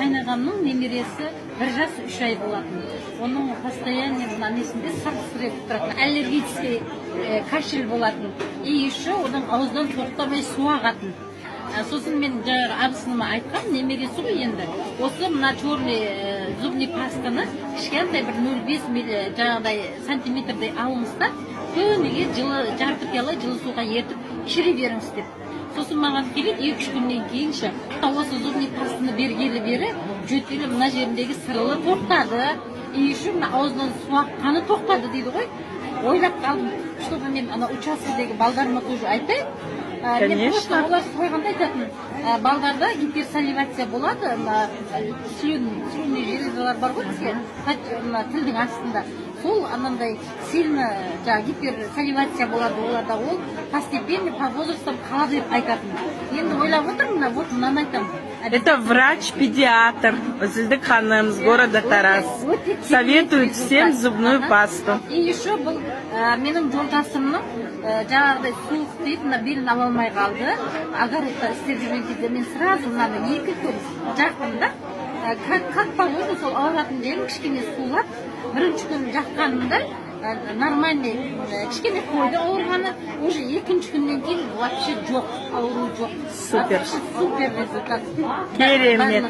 қайнағамның немересі 1 жас 3 ай болатын. Оның постоянно мына несінде сырт тұратын, аллергический кашель болатын. И еще оның ауыздан тоқтамай су ағатын. Сосын мен жаңағы абысыныма айтқам, немересі ғой енді. Осы мына черный зубный пастаны кішкентай бір 0,5 жаңағыдай сантиметрдей алыңызда, күніге жарты пиала жылы суға ертіп ішіре беріңіз деп. Сосын маған келеді 2-3 күннен кейінші. Осы зубный пастаны бергелі бері жөтелі мына жеріндегі сырылы тоқтады. И еще мына аузынан су аққаны тоқтады дейді ғой. Ойлап қалдым, чтобы мен ана участводегі балдарыма тоже айтайын. Мен просто олар сойғанда айтатын, балдарда гиперсаливация болады, слюнный железалар бар ғой бізге, тілдің астында. Сол анандай сильно гиперсаливация болады оларда, ол постепенно по возрастам қалады деп айтатын. Енді ойлап отырмын, вот мынаны айтамын. Это врач-педиатр Зілдік ханым с города Тарас. Советует всем зубную пасту. И еще бұл менің жолдасымның жаңағыдай суық дейді, белін ала алмай қалды. Огородта істеп жүрген кезде мен сразу мынаны 2 күн жақтым да. Как положено, сол ауыратын жерін кішкене сулап, 1-ші күн жаққанымда нормальный кішкене қойды ауырғаны, уже 2-ші күннен кейін вообще жоқ, ауру жоқ. Супер. Супер результат. Керемет.